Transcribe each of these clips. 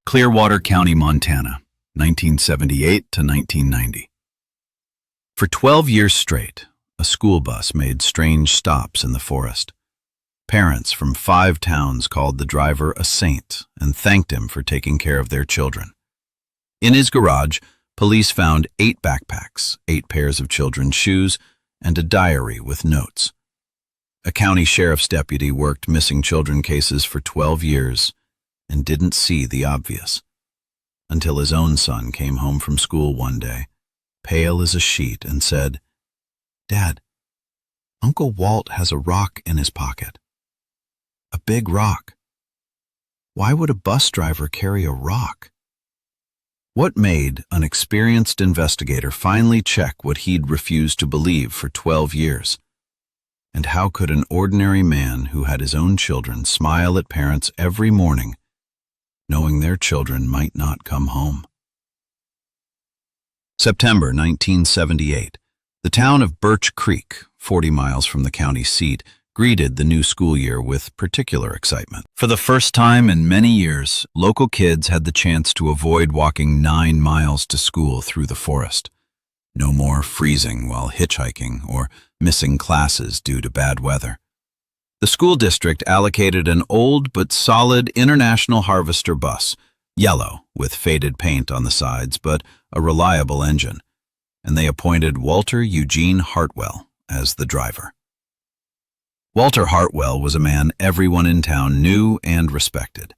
Clearwater County, Montana, 1978 to 1990. For 12 years straight, a school bus made strange stops in the forest. Parents from 5 towns called the driver a saint and thanked him for taking care of their children. In his garage, police found 8 backpacks, 8 pairs of children's shoes, and a diary with notes. A county sheriff's deputy worked missing children cases for 12 years and didn't see the obvious, until his own son came home from school one day, pale as a sheet, and said, "Dad, Uncle Walt has a rock in his pocket. A big rock. Why would a bus driver carry a rock?" What made an experienced investigator finally check what he'd refused to believe for 12 years? And how could an ordinary man who had his own children smile at parents every morning, knowing their children might not come home? September 1978. The town of Birch Creek, 40 miles from the county seat, greeted the new school year with particular excitement. For the first time in many years, local kids had the chance to avoid walking 9 miles to school through the forest. No more freezing while hitchhiking or missing classes due to bad weather. The school district allocated an old but solid International Harvester bus, yellow with faded paint on the sides but a reliable engine, and they appointed Walter Eugene Hartwell as the driver. Walter Hartwell was a man everyone in town knew and respected.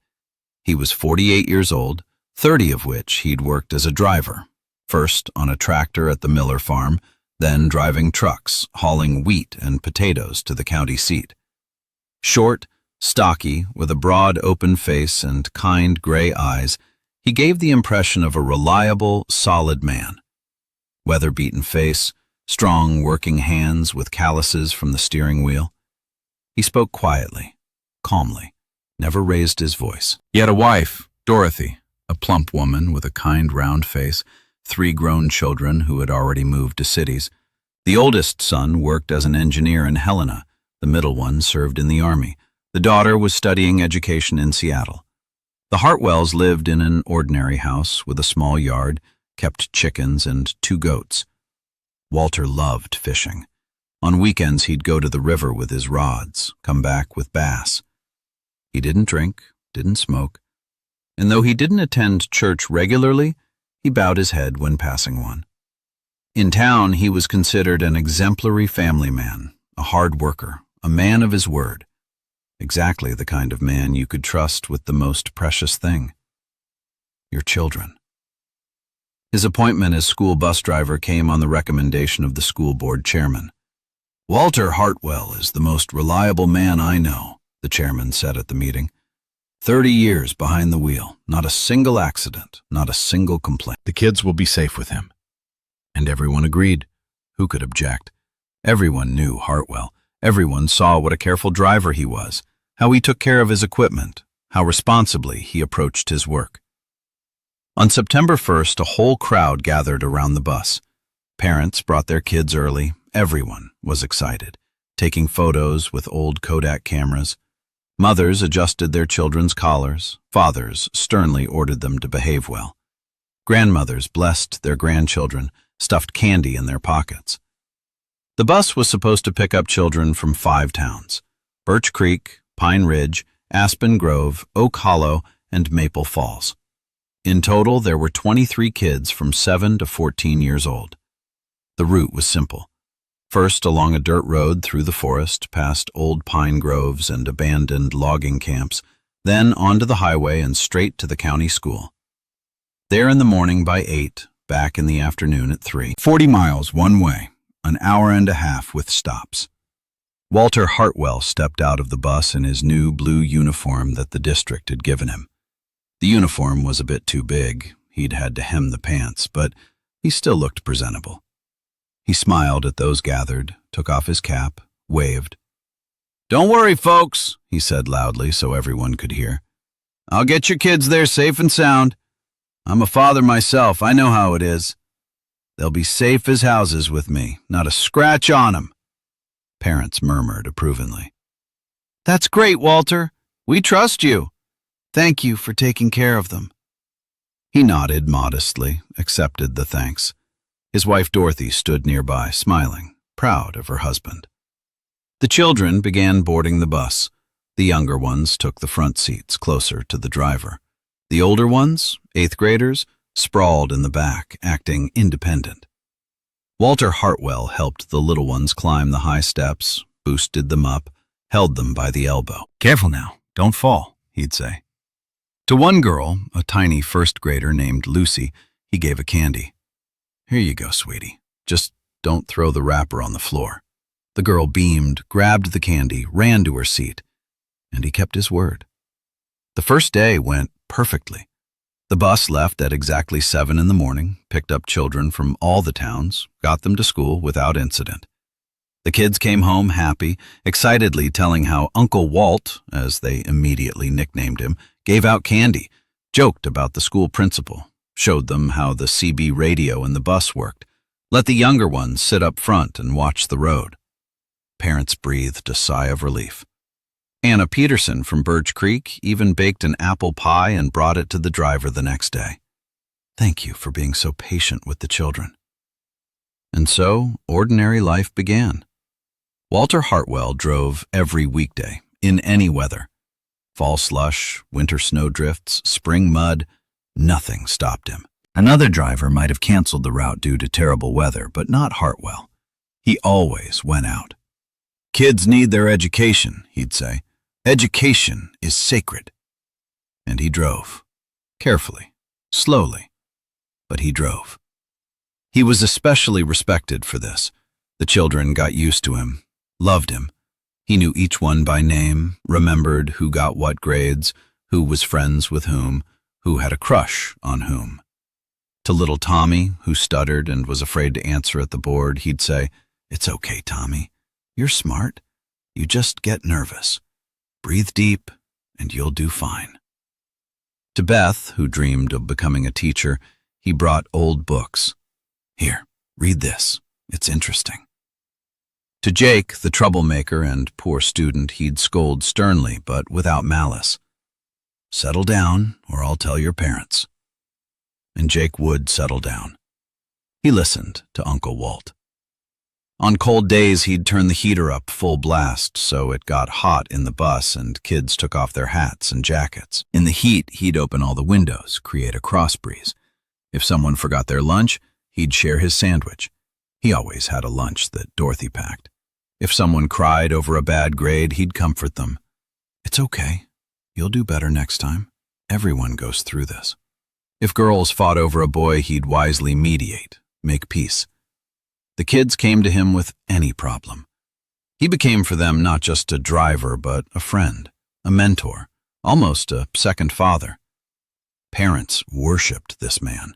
He was 48 years old, 30 of which he'd worked as a driver, first on a tractor at the Miller farm, then driving trucks, hauling wheat and potatoes to the county seat. Short, stocky, with a broad open face and kind gray eyes, he gave the impression of a reliable, solid man. Weather-beaten face, strong working hands with calluses from the steering wheel. He spoke quietly, calmly, never raised his voice. He had a wife, Dorothy, a plump woman with a kind round face, 3 grown children who had already moved to cities. The oldest son worked as an engineer in Helena. The middle one served in the Army. The daughter was studying education in Seattle. The Hartwells lived in an ordinary house with a small yard, kept chickens and 2 goats. Walter loved fishing. On weekends he'd go to the river with his rods, come back with bass. He didn't drink, didn't smoke, and though he didn't attend church regularly, he bowed his head when passing one. In town, he was considered an exemplary family man, a hard worker, a man of his word, exactly the kind of man you could trust with the most precious thing, your children. His appointment as school bus driver came on the recommendation of the school board chairman. "Walter Hartwell is the most reliable man I know," the chairman said at the meeting. 30 years behind the wheel, not a single accident, not a single complaint. The kids will be safe with him. And everyone agreed. Who could object? Everyone knew Hartwell. Everyone saw what a careful driver he was, how he took care of his equipment, how responsibly he approached his work. On September 1st, a whole crowd gathered around the bus. Parents brought their kids early. Everyone was excited, taking photos with old Kodak cameras. Mothers adjusted their children's collars. Fathers sternly ordered them to behave well. Grandmothers blessed their grandchildren, stuffed candy in their pockets. The bus was supposed to pick up children from 5 towns: Birch Creek, Pine Ridge, Aspen Grove, Oak Hollow, and Maple Falls. In total, there were 23 kids from 7 to 14 years old. The route was simple. First along a dirt road through the forest, past old pine groves and abandoned logging camps, then onto the highway and straight to the county school. There in the morning by 8, back in the afternoon at 3. 40 miles one way, an hour and a half with stops. Walter Hartwell stepped out of the bus in his new blue uniform that the district had given him. The uniform was a bit too big. He'd had to hem the pants, but he still looked presentable. He smiled at those gathered, took off his cap, waved. "Don't worry, folks," he said loudly so everyone could hear. "I'll get your kids there safe and sound. I'm a father myself. I know how it is. They'll be safe as houses with me, not a scratch on 'em." Parents murmured approvingly. "That's great, Walter. We trust you. Thank you for taking care of them." He nodded modestly, accepted the thanks. His wife Dorothy stood nearby, smiling, proud of her husband. The children began boarding the bus. The younger ones took the front seats, closer to the driver. The older ones, 8th graders, sprawled in the back, acting independent. Walter Hartwell helped the little ones climb the high steps, boosted them up, held them by the elbow. "Careful now, don't fall," he'd say. To one girl, a tiny 1st grader named Lucy, he gave a candy. "Here you go, sweetie. Just don't throw the wrapper on the floor." The girl beamed, grabbed the candy, ran to her seat, and he kept his word. The first day went perfectly. The bus left at exactly 7 in the morning, picked up children from all the towns, got them to school without incident. The kids came home happy, excitedly telling how Uncle Walt, as they immediately nicknamed him, gave out candy, joked about the school principal, showed them how the CB radio in the bus worked, let the younger ones sit up front and watch the road. Parents breathed a sigh of relief. Anna Peterson from Birch Creek even baked an apple pie and brought it to the driver the next day. "Thank you for being so patient with the children." And so, ordinary life began. Walter Hartwell drove every weekday, in any weather. Fall slush, winter snowdrifts, spring mud, nothing stopped him. Another driver might have canceled the route due to terrible weather, but not Hartwell. He always went out. "Kids need their education," he'd say. "Education is sacred." And he drove. Carefully, slowly, but he drove. He was especially respected for this. The children got used to him, loved him. He knew each one by name, remembered who got what grades, who was friends with whom, who had a crush on whom. To little Tommy, who stuttered and was afraid to answer at the board, he'd say, "It's okay, Tommy. You're smart. You just get nervous. Breathe deep, and you'll do fine." To Beth, who dreamed of becoming a teacher, he brought old books. "Here, read this. It's interesting." To Jake, the troublemaker and poor student, he'd scold sternly, but without malice. "Settle down, or I'll tell your parents." And Jake would settle down. He listened to Uncle Walt. On cold days, he'd turn the heater up full blast so it got hot in the bus and kids took off their hats and jackets. In the heat, he'd open all the windows, create a cross breeze. If someone forgot their lunch, he'd share his sandwich. He always had a lunch that Dorothy packed. If someone cried over a bad grade, he'd comfort them. "It's okay. You'll do better next time. Everyone goes through this." If girls fought over a boy, he'd wisely mediate, make peace. The kids came to him with any problem. He became for them not just a driver, but a friend, a mentor, almost a second father. Parents worshipped this man.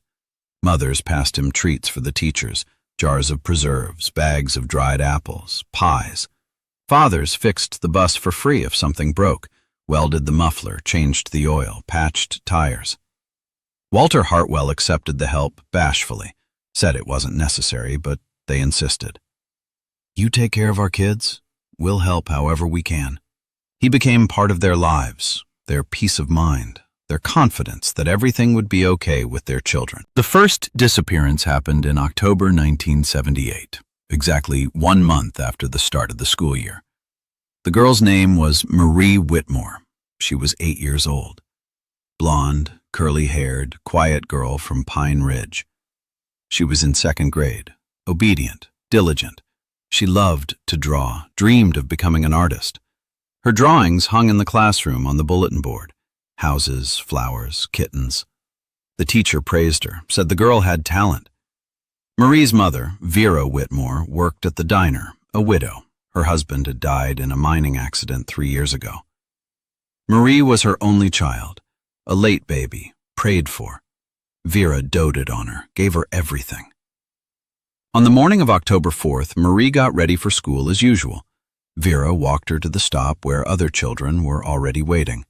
Mothers passed him treats for the teachers, jars of preserves, bags of dried apples, pies. Fathers fixed the bus for free if something broke, welded the muffler, changed the oil, patched tires. Walter Hartwell accepted the help bashfully, said it wasn't necessary, but they insisted. "You take care of our kids, we'll help however we can." He became part of their lives, their peace of mind, their confidence that everything would be okay with their children. The first disappearance happened in October 1978, exactly 1 month after the start of the school year. The girl's name was Marie Whitmore. She was 8 years old. Blonde, curly-haired, quiet girl from Pine Ridge. She was in 2nd grade. Obedient, diligent. She loved to draw, dreamed of becoming an artist. Her drawings hung in the classroom on the bulletin board. Houses, flowers, kittens. The teacher praised her, said the girl had talent. Marie's mother, Vera Whitmore, worked at the diner, a widow. Her husband had died in a mining accident 3 years ago. Marie was her only child, a late baby, prayed for. Vera doted on her, gave her everything. On the morning of October 4th, Marie got ready for school as usual. Vera walked her to the stop where other children were already waiting.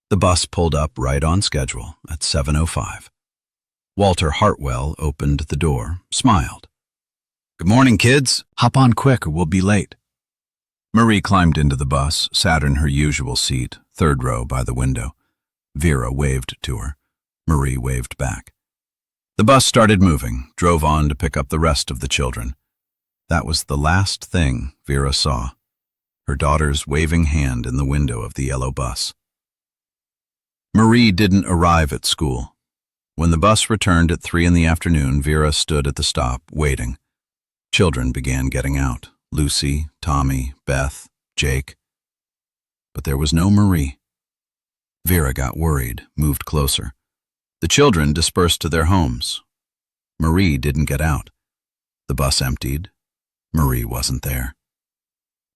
The bus pulled up right on schedule at 7:05. Walter Hartwell opened the door, smiled. "Good morning, kids. Hop on quick or we'll be late." Marie climbed into the bus, sat in her usual seat, 3rd row by the window. Vera waved to her. Marie waved back. The bus started moving, drove on to pick up the rest of the children. That was the last thing Vera saw, her daughter's waving hand in the window of the yellow bus. Marie didn't arrive at school. When the bus returned at 3 in the afternoon, Vera stood at the stop, waiting. Children began getting out. Lucy, Tommy, Beth, Jake. But there was no Marie. Vera got worried, moved closer. The children dispersed to their homes. Marie didn't get out. The bus emptied. Marie wasn't there.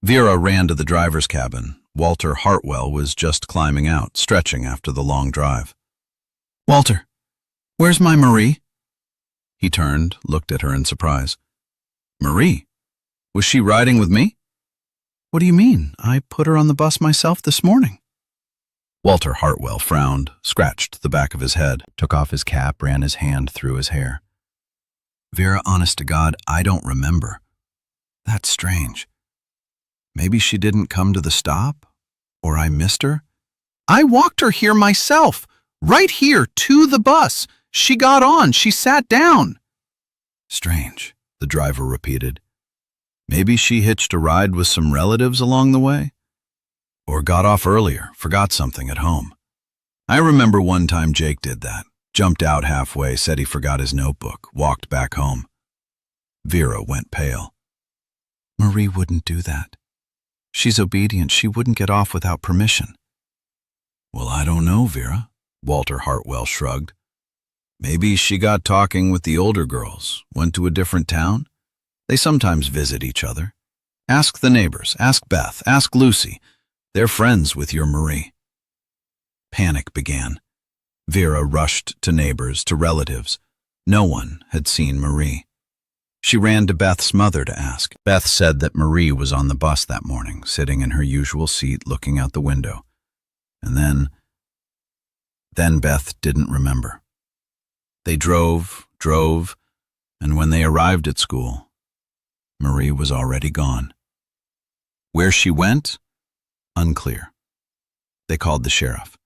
Vera ran to the driver's cabin. Walter Hartwell was just climbing out, stretching after the long drive. "Walter, where's my Marie?" He turned, looked at her in surprise. "Marie? Was she riding with me?" "What do you mean? I put her on the bus myself this morning." Walter Hartwell frowned, scratched the back of his head, took off his cap, ran his hand through his hair. "Vera, honest to God, I don't remember. That's strange. Maybe she didn't come to the stop? Or I missed her?" "I walked her here myself, right here to the bus. She got on, she sat down." "Strange," the driver repeated. "Maybe she hitched a ride with some relatives along the way? Or got off earlier, forgot something at home. I remember one time Jake did that. Jumped out halfway, said he forgot his notebook, walked back home." Vera went pale. "Marie wouldn't do that. She's obedient. She wouldn't get off without permission." "Well, I don't know, Vera," Walter Hartwell shrugged. "Maybe she got talking with the older girls, went to a different town. They sometimes visit each other. Ask the neighbors, ask Beth, ask Lucy. They're friends with your Marie." Panic began. Vera rushed to neighbors, to relatives. No one had seen Marie. She ran to Beth's mother to ask. Beth said that Marie was on the bus that morning, sitting in her usual seat looking out the window. And then Beth didn't remember. They drove, and when they arrived at school, Marie was already gone. Where she went? Unclear. They called the sheriff.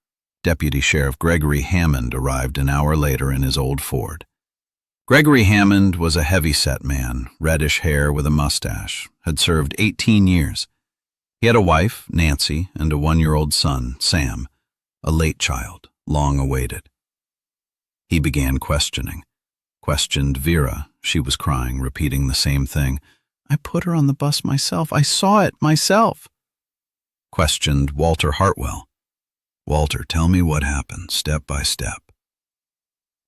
Deputy Sheriff Gregory Hammond arrived an hour later in his old Ford. Gregory Hammond was a heavy-set man, reddish hair with a mustache, had served 18 years. He had a wife, Nancy, and a 1-year-old son, Sam, a late child, long awaited. He began questioned Vera. She was crying, repeating the same thing. "I put her on the bus myself. I saw it myself." Questioned Walter Hartwell. "Walter, tell me what happened, step by step."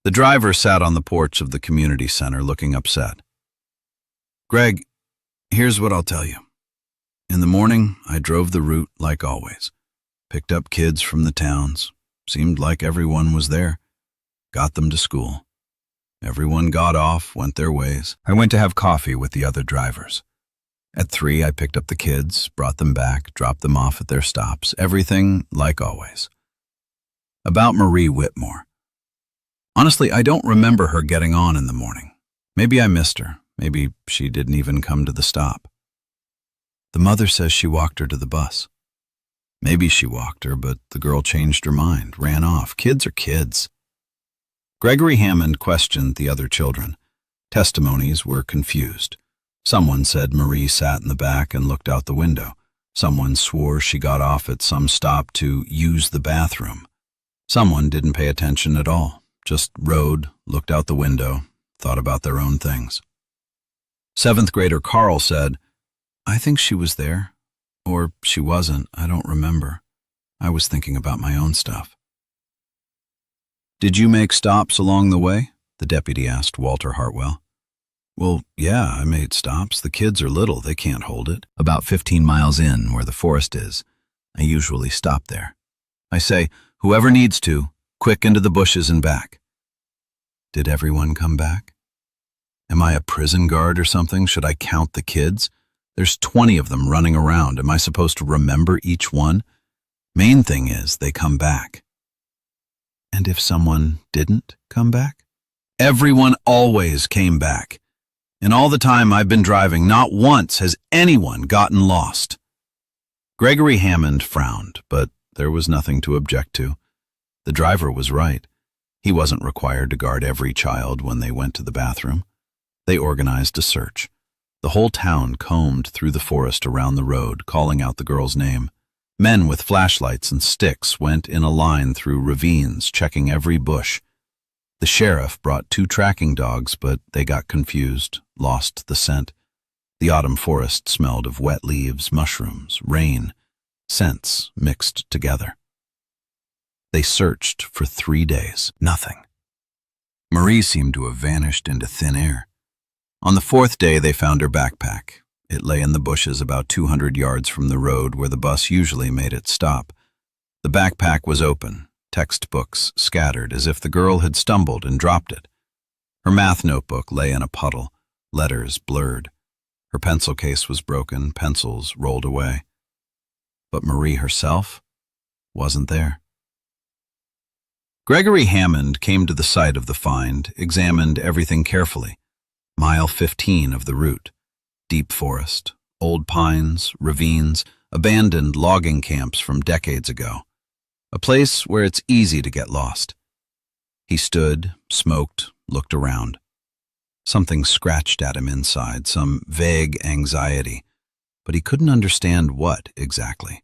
The driver sat on the porch of the community center looking upset. "Greg, here's what I'll tell you. In the morning, I drove the route like always. Picked up kids from the towns. Seemed like everyone was there. Got them to school. Everyone got off, went their ways. I went to have coffee with the other drivers. At 3, I picked up the kids, brought them back, dropped them off at their stops. Everything like always. About Marie Whitmore. Honestly, I don't remember her getting on in the morning. Maybe I missed her. Maybe she didn't even come to the stop. The mother says she walked her to the bus. Maybe she walked her, but the girl changed her mind, ran off. Kids are kids." Gregory Hammond questioned the other children. Testimonies were confused. Someone said Marie sat in the back and looked out the window. Someone swore she got off at some stop to use the bathroom. Someone didn't pay attention at all, just rode, looked out the window, thought about their own things. 7th grader Carl said, "I think she was there. Or she wasn't, I don't remember. I was thinking about my own stuff." "Did you make stops along the way?" the deputy asked Walter Hartwell. "Well, yeah, I made stops. The kids are little, they can't hold it. About 15 miles in, where the forest is. I usually stop there. I say, whoever needs to, quick into the bushes and back." "Did everyone come back? Am I a prison guard or something? Should I count the kids? There's 20 of them running around. Am I supposed to remember each one? Main thing is they come back." "And if someone didn't come back?" "Everyone always came back. In all the time I've been driving, not once has anyone gotten lost." Gregory Hammond frowned, but there was nothing to object to. The driver was right. He wasn't required to guard every child when they went to the bathroom. They organized a search. The whole town combed through the forest around the road, calling out the girl's name. Men with flashlights and sticks went in a line through ravines, checking every bush. The sheriff brought 2 tracking dogs, but they got confused, lost the scent. The autumn forest smelled of wet leaves, mushrooms, rain, scents mixed together. They searched for 3 days. Nothing. Marie seemed to have vanished into thin air. On the 4th day, they found her backpack. It lay in the bushes about 200 yards from the road where the bus usually made its stop. The backpack was open, textbooks scattered as if the girl had stumbled and dropped it. Her math notebook lay in a puddle, letters blurred. Her pencil case was broken, pencils rolled away. But Marie herself wasn't there. Gregory Hammond came to the site of the find, examined everything carefully. Mile 15 of the route. Deep forest, old pines, ravines, abandoned logging camps from decades ago. A place where it's easy to get lost. He stood, smoked, looked around. Something scratched at him inside, some vague anxiety, but he couldn't understand what exactly.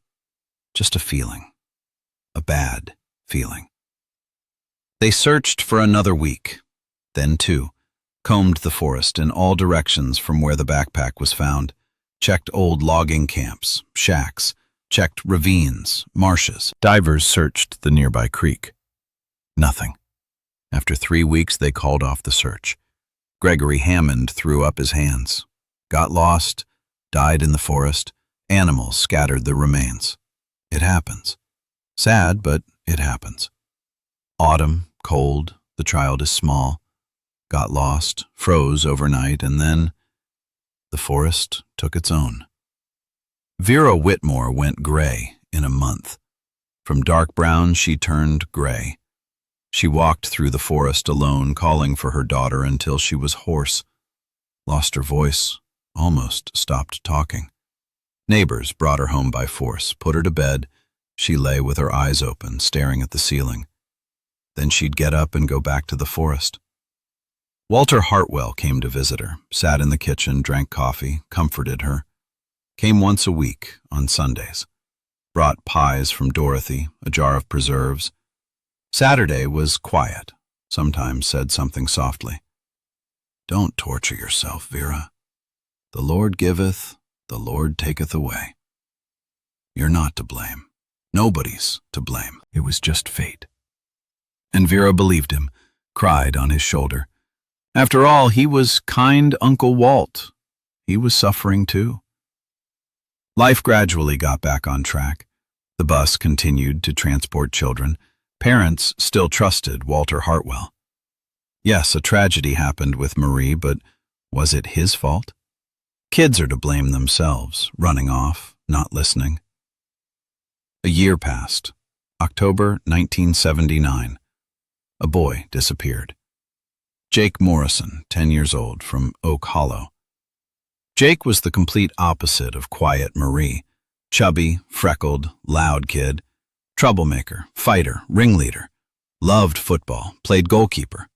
Just a feeling. A bad feeling. They searched for another week, then 2. Combed the forest in all directions from where the backpack was found, checked old logging camps, shacks, checked ravines, marshes. Divers searched the nearby creek. Nothing. After 3 weeks, they called off the search. Gregory Hammond threw up his hands. Got lost, died in the forest, animals scattered the remains. It happens. Sad, but it happens. Autumn, cold, the child is small. Got lost, froze overnight, and then the forest took its own. Vera Whitmore went gray in a month. From dark brown, she turned gray. She walked through the forest alone, calling for her daughter until she was hoarse. Lost her voice, almost stopped talking. Neighbors brought her home by force, put her to bed. She lay with her eyes open, staring at the ceiling. Then she'd get up and go back to the forest. Walter Hartwell came to visit her, sat in the kitchen, drank coffee, comforted her. Came once a week, on Sundays. Brought pies from Dorothy, a jar of preserves. Saturday was quiet, sometimes said something softly. Don't torture yourself, Vera. The Lord giveth, the Lord taketh away. You're not to blame. Nobody's to blame. It was just fate. And Vera believed him, cried on his shoulder. After all, he was kind Uncle Walt. He was suffering too. Life gradually got back on track. The bus continued to transport children. Parents still trusted Walter Hartwell. Yes, a tragedy happened with Marie, but was it his fault? Kids are to blame themselves, running off, not listening. A year passed. October 1979. A boy disappeared. Jake Morrison, 10 years old, from Oak Hollow. Jake was the complete opposite of quiet Marie. Chubby, freckled, loud kid. Troublemaker, fighter, ringleader. Loved football, played goalkeeper.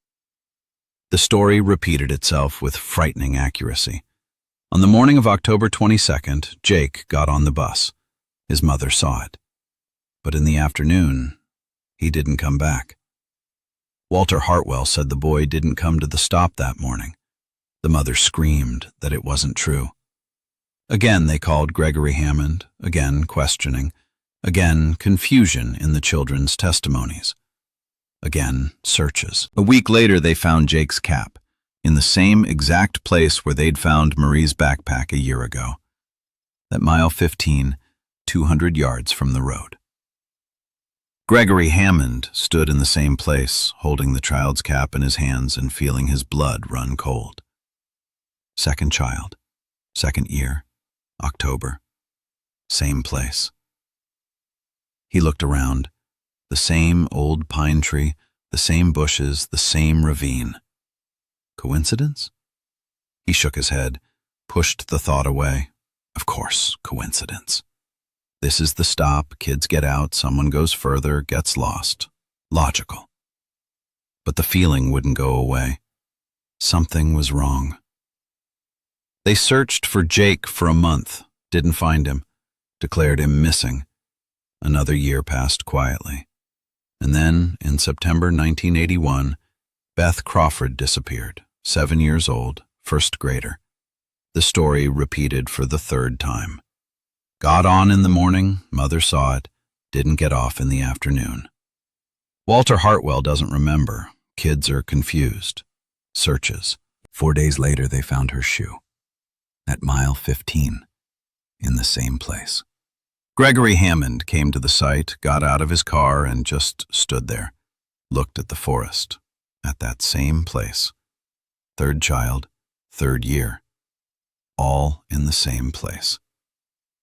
The story repeated itself with frightening accuracy. On the morning of October 22nd, Jake got on the bus. His mother saw it. But in the afternoon, he didn't come back. Walter Hartwell said the boy didn't come to the stop that morning. The mother screamed that it wasn't true. Again they called Gregory Hammond, again questioning, again confusion in the children's testimonies. Again searches. A week later they found Jake's cap, in the same exact place where they'd found Marie's backpack a year ago. At mile 15, 200 yards from the road. Gregory Hammond stood in the same place, holding the child's cap in his hands and feeling his blood run cold. Second child, second year, October, same place. He looked around. The same old pine tree, the same bushes, the same ravine. Coincidence? He shook his head, pushed the thought away. Of course, coincidence. This is the stop, kids get out, someone goes further, gets lost. Logical. but the feeling wouldn't go away. Something was wrong. They searched for Jake for a month, didn't find him, declared him missing. Another year passed quietly. And then, in September 1981, Beth Crawford disappeared, 7 years old, first grader. The story repeated for the third time. Got on in the morning, mother saw it, didn't get off in the afternoon. Walter Hartwell doesn't remember. Kids are confused. Searches. 4 days later, they found her shoe. At mile 15, in the same place. Gregory Hammond came to the site, got out of his car, and just stood there, looked at the forest, at that same place. Third child, third year, all in the same place.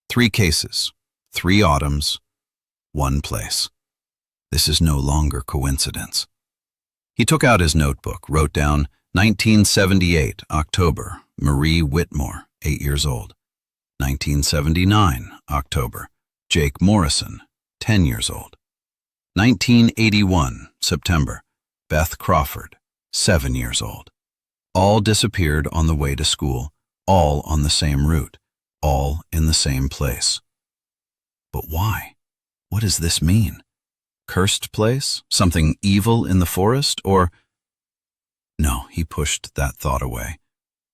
3 cases, 3 autumns, 1 place. This is no longer coincidence. He took out his notebook, wrote down 1978, October, Marie Whitmore, 8 years old. 1979, October, Jake Morrison, 10 years old. 1981, September, Beth Crawford, 7 years old. All disappeared on the way to school, all on the same route, all in the same place. But why? What does this mean? Cursed place? Something evil in the forest? Or... No, he pushed that thought away.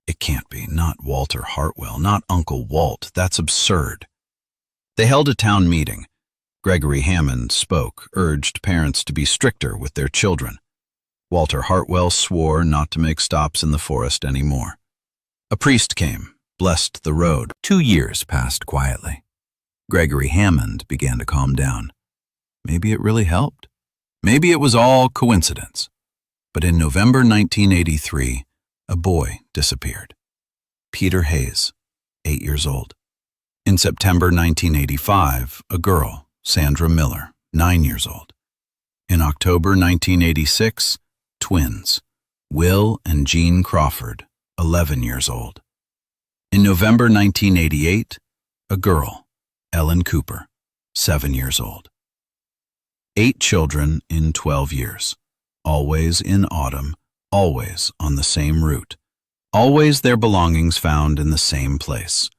It can't be. Not Walter Hartwell, not Uncle Walt. That's absurd. They held a town meeting. Gregory Hammond spoke, urged parents to be stricter with their children. Walter Hartwell swore not to make stops in the forest anymore. A priest came, blessed the road. 2 years passed quietly. Gregory Hammond began to calm down. Maybe it really helped. Maybe it was all coincidence. But in November 1983, a boy disappeared. Peter Hayes, 8 years old. In September 1985, a girl, Sandra Miller, 9 years old. In October 1986, twins, Will and Jean Crawford, 11 years old. In November 1988, a girl, Ellen Cooper, 7 years old. 8 children in 12 years, always in autumn, always on the same route, always their belongings found in the same place,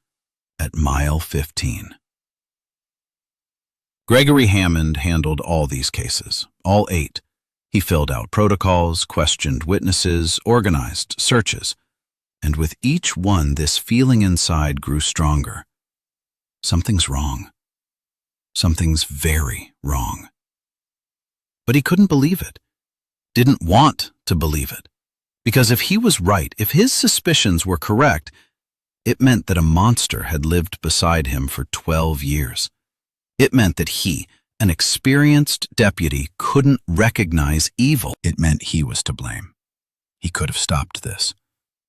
at mile 15. Gregory Hammond handled all these cases, all 8. He filled out protocols, questioned witnesses, organized searches, and with each one this feeling inside grew stronger. Something's wrong. Something's very wrong. But he couldn't believe it, didn't want to believe it, because if he was right, if his suspicions were correct, it meant that a monster had lived beside him for 12 years. It meant that he, an experienced deputy, couldn't recognize evil. It meant he was to blame. He could have stopped this,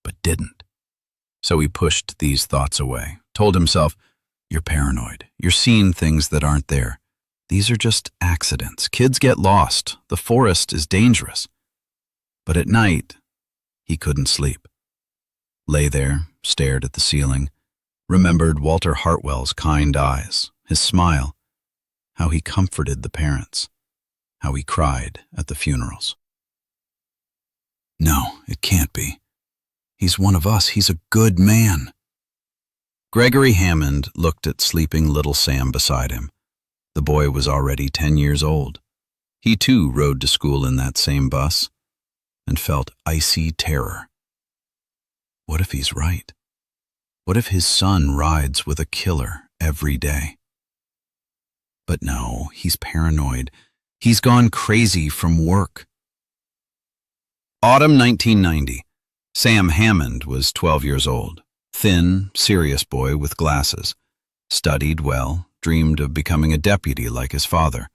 but didn't. So he pushed these thoughts away, told himself, "You're paranoid. You're seeing things that aren't there. These are just accidents. Kids get lost. The forest is dangerous." But at night, he couldn't sleep. Lay there, stared at the ceiling, remembered Walter Hartwell's kind eyes, his smile, how he comforted the parents, how he cried at the funerals. No, it can't be. He's one of us. He's a good man. Gregory Hammond looked at sleeping little Sam beside him. The boy was already 10 years old. He too rode to school in that same bus and felt icy terror. What if he's right? What if his son rides with a killer every day? But no, he's paranoid. He's gone crazy from work. Autumn 1990. Sam Hammond was 12 years old. Thin, serious boy with glasses. Studied well, dreamed of becoming a deputy like his father.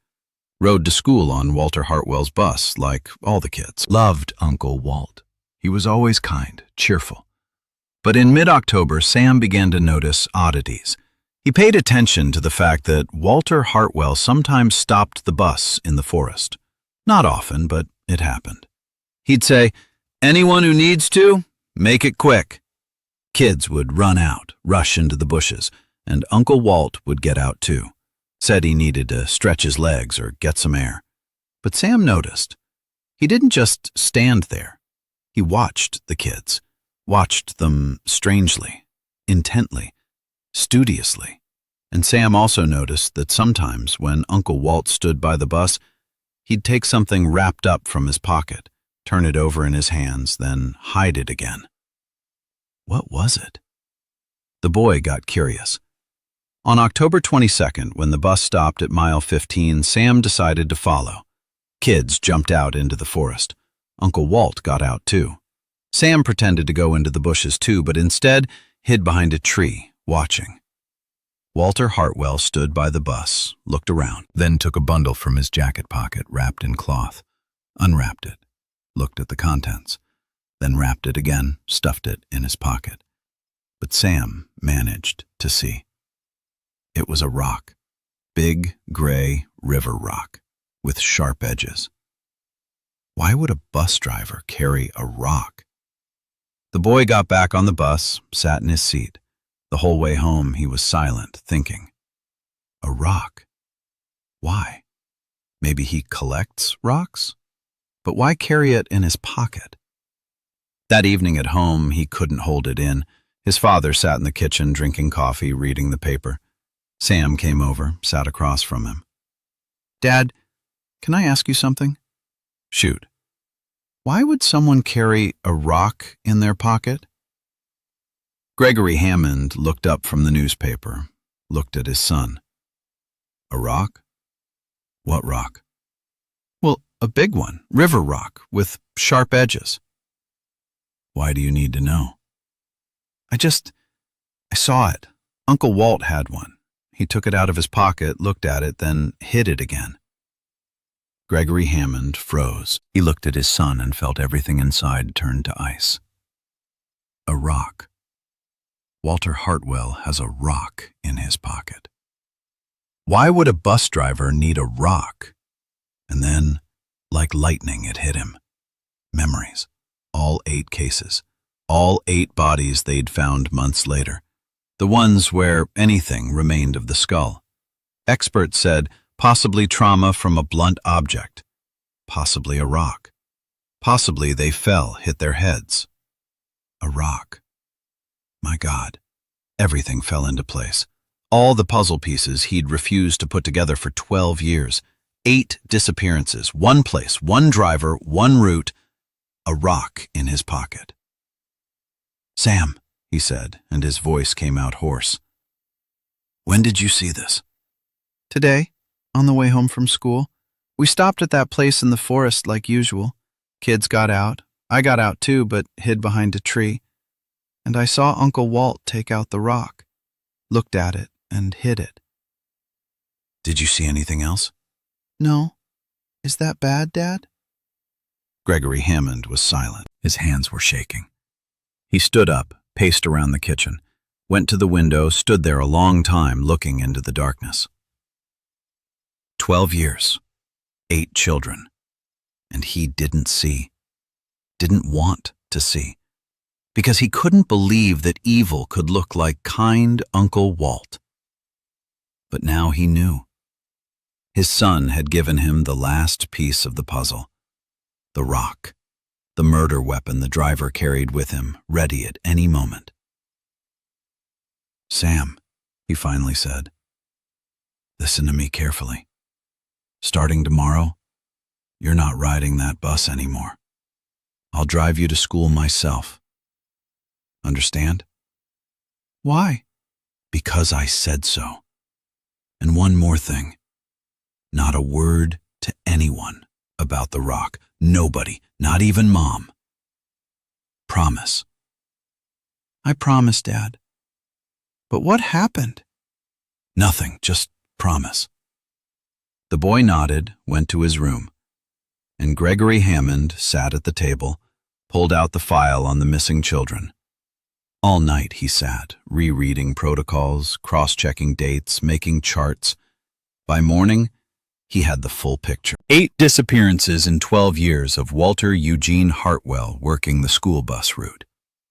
Rode to school on Walter Hartwell's bus like all the kids. Loved Uncle Walt. He was always kind, cheerful. But in mid-October, Sam began to notice oddities. He paid attention to the fact that Walter Hartwell sometimes stopped the bus in the forest. Not often, but it happened. He'd say, "Anyone who needs to, make it quick." Kids would run out, rush into the bushes, and Uncle Walt would get out too. Said he needed to stretch his legs or get some air. But Sam noticed. He didn't just stand there. He watched the kids, watched them strangely, intently, studiously. And Sam also noticed that sometimes when Uncle Walt stood by the bus, he'd take something wrapped up from his pocket, turn it over in his hands, then hide it again. What was it? The boy got curious. On October 22nd, when the bus stopped at mile 15, Sam decided to follow. Kids jumped out into the forest. Uncle Walt got out too. Sam pretended to go into the bushes too, but instead hid behind a tree, watching. Walter Hartwell stood by the bus, looked around, then took a bundle from his jacket pocket wrapped in cloth, unwrapped it, looked at the contents, then wrapped it again, stuffed it in his pocket. But Sam managed to see. It was a rock, big, gray river rock, with sharp edges. Why would a bus driver carry a rock? The boy got back on the bus, sat in his seat. The whole way home, he was silent, thinking. A rock? Why? Maybe he collects rocks? But why carry it in his pocket? That evening at home, he couldn't hold it in. His father sat in the kitchen drinking coffee, reading the paper. Sam came over, sat across from him. Dad, can I ask you something? Shoot. Why would someone carry a rock in their pocket? Gregory Hammond looked up from the newspaper, looked at his son. A rock? What rock? Well, a big one, river rock, with sharp edges. Why do you need to know? I saw it. Uncle Walt had one. He took it out of his pocket, looked at it, then hid it again. Gregory Hammond froze. He looked at his son and felt everything inside turn to ice. A rock. Walter Hartwell has a rock in his pocket. Why would a bus driver need a rock? And then, like lightning, it hit him. Memories. All 8 cases. All 8 bodies they'd found months later. The ones where anything remained of the skull. Experts said possibly trauma from a blunt object. Possibly a rock. Possibly they fell, hit their heads. A rock. My God, everything fell into place. All the puzzle pieces he'd refused to put together for 12 years. 8 disappearances, 1 place, 1 driver, 1 route, a rock in his pocket. Sam, he said, and his voice came out hoarse. When did you see this? Today, on the way home from school. We stopped at that place in the forest like usual. Kids got out. I got out too, but hid behind a tree. And I saw Uncle Walt take out the rock, looked at it, and hid it. Did you see anything else? No. Is that bad, Dad? Gregory Hammond was silent. His hands were shaking. He stood up, paced around the kitchen, went to the window, stood there a long time looking into the darkness. 12 years, 8 children, and he didn't see, didn't want to see. Because he couldn't believe that evil could look like kind Uncle Walt. But now he knew. His son had given him the last piece of the puzzle. The rock, the murder weapon the driver carried with him, ready at any moment. Sam, he finally said, listen to me carefully. Starting tomorrow, you're not riding that bus anymore. I'll drive you to school myself. Understand? Why? Because I said so. And one more thing. Not a word to anyone about the rock. Nobody, not even Mom. Promise. I promise, Dad. But what happened? Nothing, just promise. The boy nodded, went to his room, and Gregory Hammond sat at the table, pulled out the file on the missing children. All night he sat, rereading protocols, cross-checking dates, making charts. By morning, he had the full picture. 8 disappearances in 12 years of Walter Eugene Hartwell working the school bus route.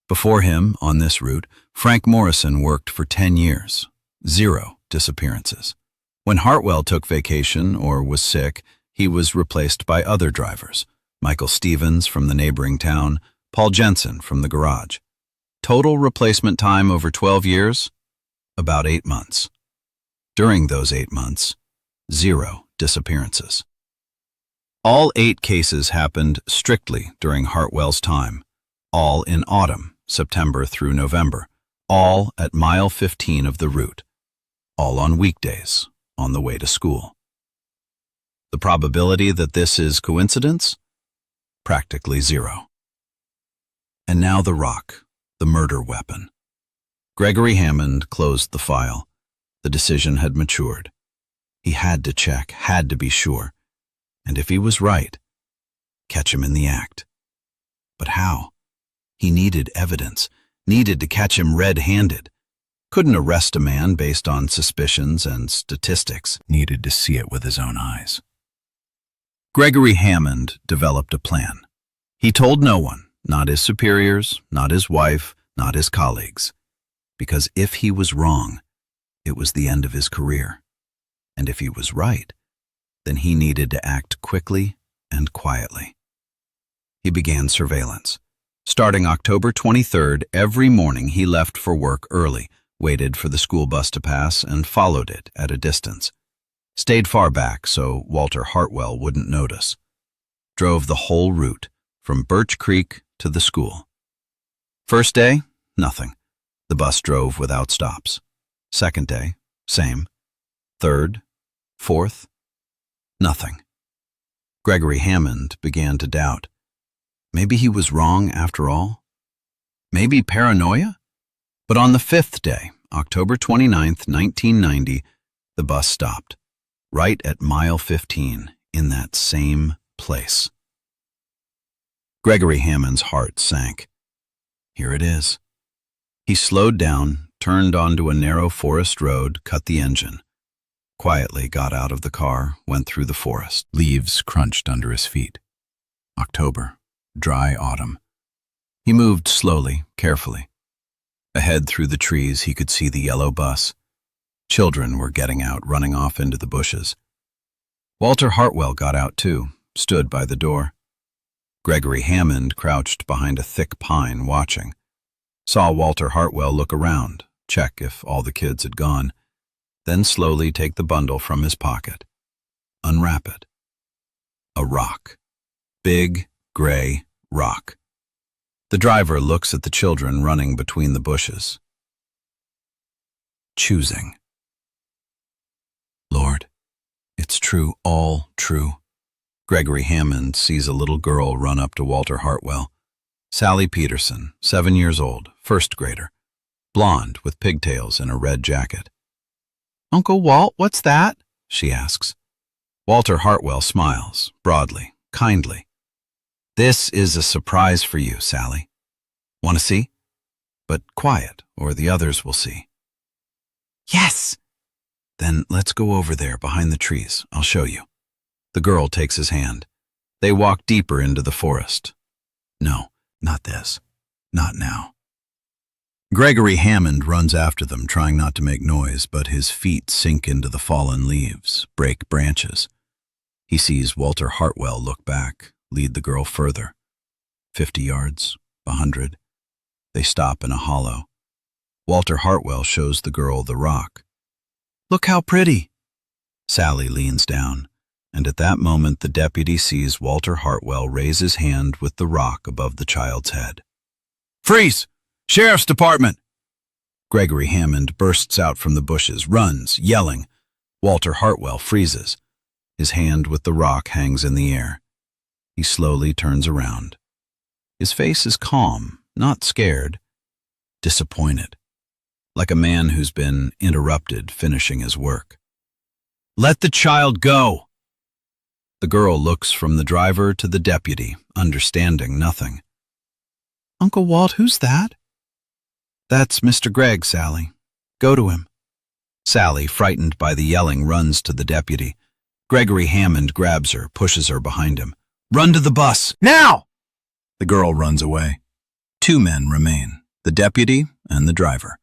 Before him, on this route, Frank Morrison worked for 10 years. 0 disappearances. When Hartwell took vacation or was sick, he was replaced by other drivers. Michael Stevens from the neighboring town, Paul Jensen from the garage. Total replacement time over 12 years? About 8 months. During those 8 months, 0 disappearances. All 8 cases happened strictly during Hartwell's time, all in autumn, September through November, all at mile 15 of the route, all on weekdays, on the way to school. The probability that this is coincidence? Practically 0. And now the rock, the murder weapon. Gregory Hammond closed the file. The decision had matured. He had to check, had to be sure. And if he was right, catch him in the act. But how? He needed evidence, needed to catch him red-handed. Couldn't arrest a man based on suspicions and statistics. Needed to see it with his own eyes. Gregory Hammond developed a plan. He told no one, not his superiors, not his wife, not his colleagues. Because if he was wrong, it was the end of his career. And if he was right, then he needed to act quickly and quietly. He began surveillance. Starting October 23rd, every morning he left for work early, waited for the school bus to pass, and followed it at a distance. Stayed far back so Walter Hartwell wouldn't notice. Drove the whole route, from Birch Creek to the school. First day, nothing. The bus drove without stops. Second day, same. Third, fourth, nothing. Gregory Hammond began to doubt. Maybe he was wrong after all? Maybe paranoia? But on the 5th day, October 29th, 1990, the bus stopped, right at mile 15, in that same place. Gregory Hammond's heart sank. Here it is. He slowed down, turned onto a narrow forest road, cut the engine. Quietly got out of the car, went through the forest. Leaves crunched under his feet. October, dry autumn. He moved slowly, carefully. Ahead through the trees he could see the yellow bus. Children were getting out, running off into the bushes. Walter Hartwell got out too, stood by the door. Gregory Hammond crouched behind a thick pine, watching. Saw Walter Hartwell look around, check if all the kids had gone, then slowly take the bundle from his pocket. Unwrap it. A rock. Big, gray rock. The driver looks at the children running between the bushes. Choosing. Lord, it's true, all true. Gregory Hammond sees a little girl run up to Walter Hartwell. Sally Peterson, 7 years old, first grader. Blonde with pigtails and a red jacket. Uncle Walt, what's that? She asks. Walter Hartwell smiles, broadly, kindly. This is a surprise for you, Sally. Want to see? But quiet, or the others will see. Yes! Then let's go over there behind the trees. I'll show you. The girl takes his hand. They walk deeper into the forest. No, not this. Not now. Gregory Hammond runs after them, trying not to make noise, but his feet sink into the fallen leaves, break branches. He sees Walter Hartwell look back, lead the girl further. 50 yards, 100. They stop in a hollow. Walter Hartwell shows the girl the rock. Look how pretty! Sally leans down, and at that moment the deputy sees Walter Hartwell raise his hand with the rock above the child's head. Freeze! Sheriff's Department! Gregory Hammond bursts out from the bushes, runs, yelling. Walter Hartwell freezes. His hand with the rock hangs in the air. He slowly turns around. His face is calm, not scared, disappointed, like a man who's been interrupted finishing his work. Let the child go! The girl looks from the driver to the deputy, understanding nothing. Uncle Walt, who's that? That's Mr. Gregg, Sally. Go to him. Sally, frightened by the yelling, runs to the deputy. Gregory Hammond grabs her, pushes her behind him. Run to the bus, now! The girl runs away. 2 men remain, the deputy and the driver.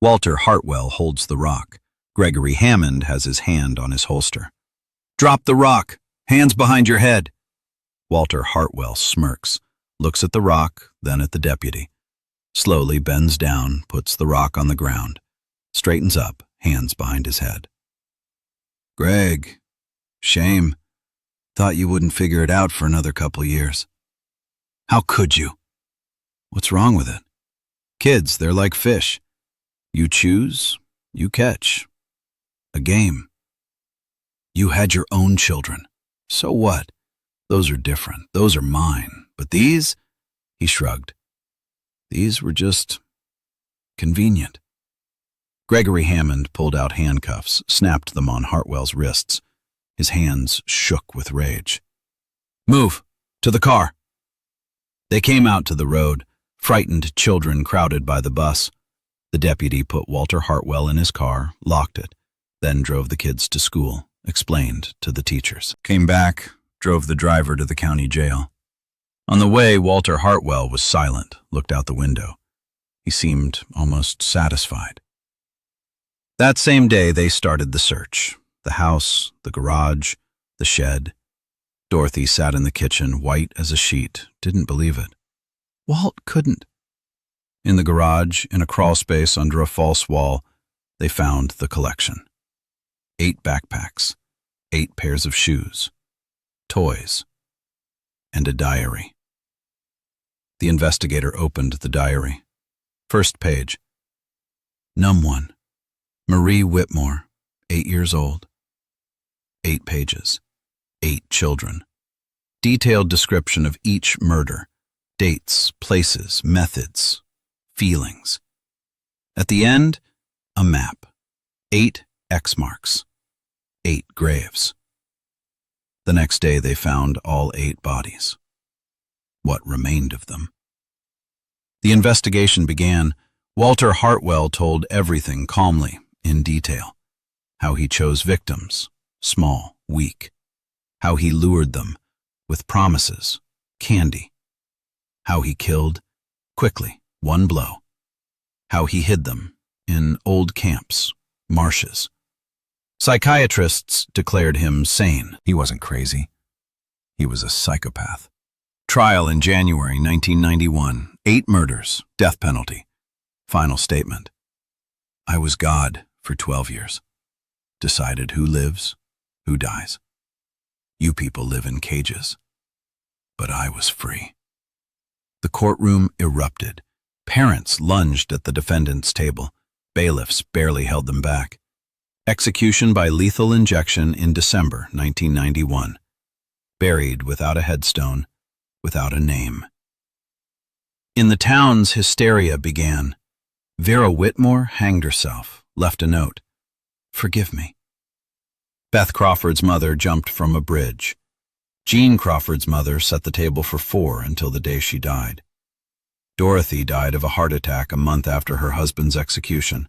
Walter Hartwell holds the rock. Gregory Hammond has his hand on his holster. Drop the rock, hands behind your head. Walter Hartwell smirks, looks at the rock, then at the deputy. Slowly bends down, puts the rock on the ground, straightens up, hands behind his head. "Greg, shame. Thought you wouldn't figure it out for another couple years." "How could you?" "What's wrong with it? Kids, they're like fish. You choose, you catch. A game. You had your own children. So what? Those are different. Those are mine. But these," he shrugged, "these were just convenient." Gregory Hammond pulled out handcuffs, snapped them on Hartwell's wrists. His hands shook with rage. "Move! To the car!" They came out to the road, frightened children crowded by the bus. The deputy put Walter Hartwell in his car, locked it, then drove the kids to school, explained to the teachers. Came back, drove the driver to the county jail. On the way, Walter Hartwell was silent, looked out the window. He seemed almost satisfied. That same day, they started the search. The house, the garage, the shed. Dorothy sat in the kitchen, white as a sheet, didn't believe it. Walt couldn't. In the garage, in a crawl space under a false wall, they found the collection. 8 backpacks, 8 pairs of shoes, toys, and a diary. The investigator opened the diary. First page. Num 1. Marie Whitmore, 8 years old. 8 pages. 8 children. Detailed description of each murder. Dates, places, methods, feelings. At the end, a map. 8 X marks. 8 graves. The next day they found all 8 bodies. What remained of them? The investigation began. Walter Hartwell told everything calmly, in detail. How he chose victims, small, weak. How he lured them, with promises, candy. How he killed, quickly, one blow. How he hid them, in old camps, marshes. Psychiatrists declared him sane. He wasn't crazy. He was a psychopath. Trial in January 1991. 8 murders, death penalty. Final statement. I was God for 12 years. Decided who lives, who dies. You people live in cages. But I was free. The courtroom erupted. Parents lunged at the defendant's table. Bailiffs barely held them back. Execution by lethal injection in December 1991. Buried without a headstone, without a name. In the towns, hysteria began. Vera Whitmore hanged herself, left a note. Forgive me. Beth Crawford's mother jumped from a bridge. Jean Crawford's mother set the table for 4 until the day she died. Dorothy died of a heart attack a month after her husband's execution.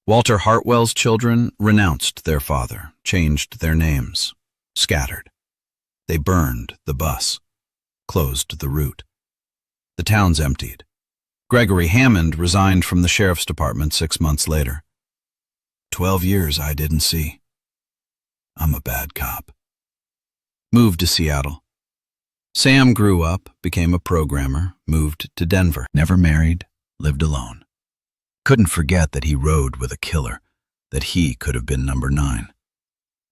Walter Hartwell's children renounced their father, changed their names, scattered. They burned the bus, closed the route. The town's emptied. Gregory Hammond resigned from the sheriff's department 6 months later. 12 years I didn't see. I'm a bad cop. Moved to Seattle. Sam grew up, became a programmer, moved to Denver. Never married, lived alone. Couldn't forget that he rode with a killer, that he could have been number 9.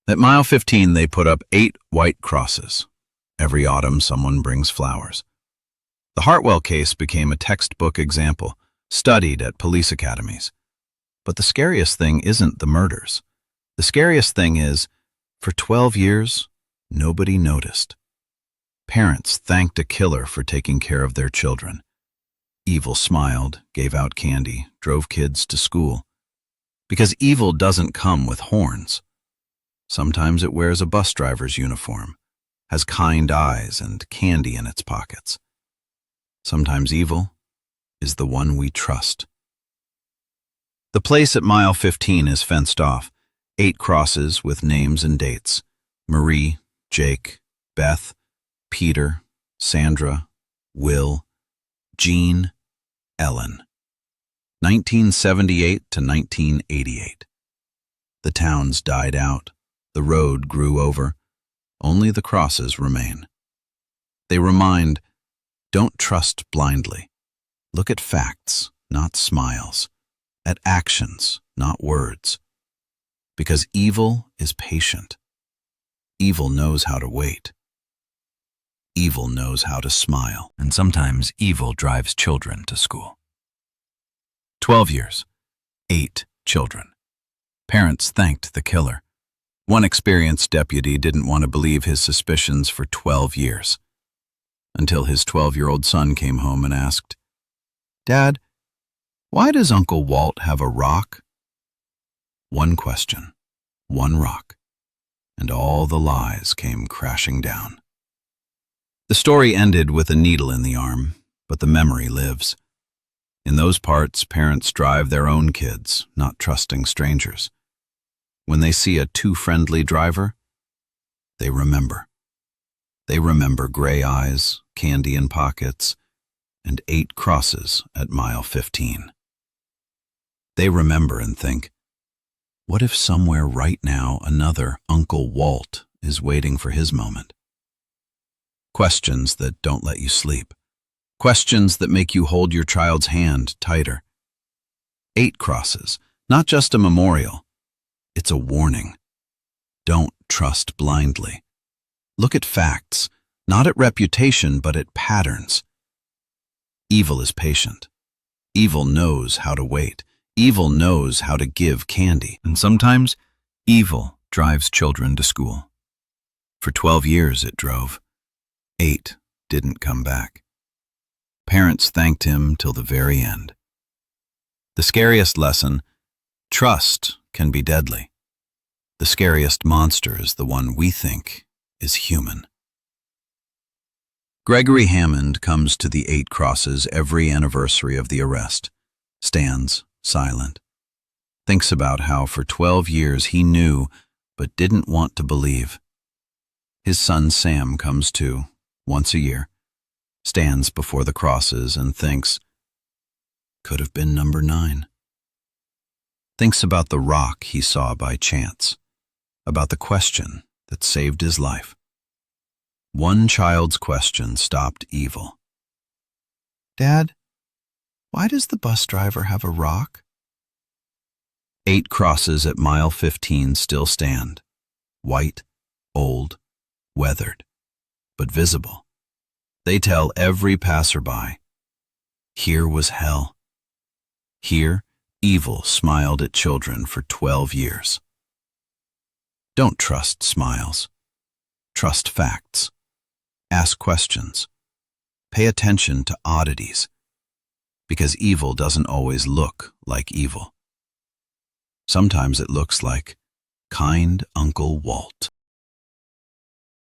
At mile 15, they put up 8 white crosses. Every autumn, someone brings flowers. The Hartwell case became a textbook example, studied at police academies. But the scariest thing isn't the murders. The scariest thing is, for 12 years, nobody noticed. Parents thanked a killer for taking care of their children. Evil smiled, gave out candy, drove kids to school. Because evil doesn't come with horns. Sometimes it wears a bus driver's uniform, has kind eyes and candy in its pockets. Sometimes evil is the one we trust. The place at mile 15 is fenced off, 8 crosses with names and dates. Marie, Jake, Beth, Peter, Sandra, Will, Jean, Ellen. 1978 to 1988. The towns died out. The road grew over. Only the crosses remain. They remind, don't trust blindly. Look at facts, not smiles. At actions, not words. Because evil is patient. Evil knows how to wait. Evil knows how to smile. And sometimes evil drives children to school. 12 years, 8 children. Parents thanked the killer. One experienced deputy didn't want to believe his suspicions for 12 years, until his 12-year-old son came home and asked, "Dad, why does Uncle Walt have a rock?" One question, one rock, and all the lies came crashing down. The story ended with a needle in the arm, but the memory lives. In those parts, parents drive their own kids, not trusting strangers. When they see a too friendly driver, they remember. They remember gray eyes, candy in pockets, and 8 crosses at mile 15. They remember and think, what if somewhere right now another Uncle Walt is waiting for his moment? Questions that don't let you sleep. Questions that make you hold your child's hand tighter. 8 crosses, not just a memorial. It's a warning. Don't trust blindly. Look at facts, not at reputation, but at patterns. Evil is patient. Evil knows how to wait. Evil knows how to give candy. And sometimes, evil drives children to school. For 12 years it drove. 8 didn't come back. Parents thanked him till the very end. The scariest lesson, trust can be deadly. The scariest monster is the one we think is human. Gregory Hammond comes to the 8 crosses every anniversary of the arrest, stands silent, thinks about how for 12 years he knew but didn't want to believe. His son Sam comes too, once a year, stands before the crosses and thinks, could have been number 9. Thinks about the rock he saw by chance, about the question that saved his life. One child's question stopped evil. Dad, why does the bus driver have a rock? 8 crosses at mile 15 still stand, white, old, weathered, but visible. They tell every passerby, here was hell. Here, evil smiled at children for 12 years. Don't trust smiles. Trust facts. Ask questions. Pay attention to oddities, because evil doesn't always look like evil. Sometimes it looks like kind Uncle Walt.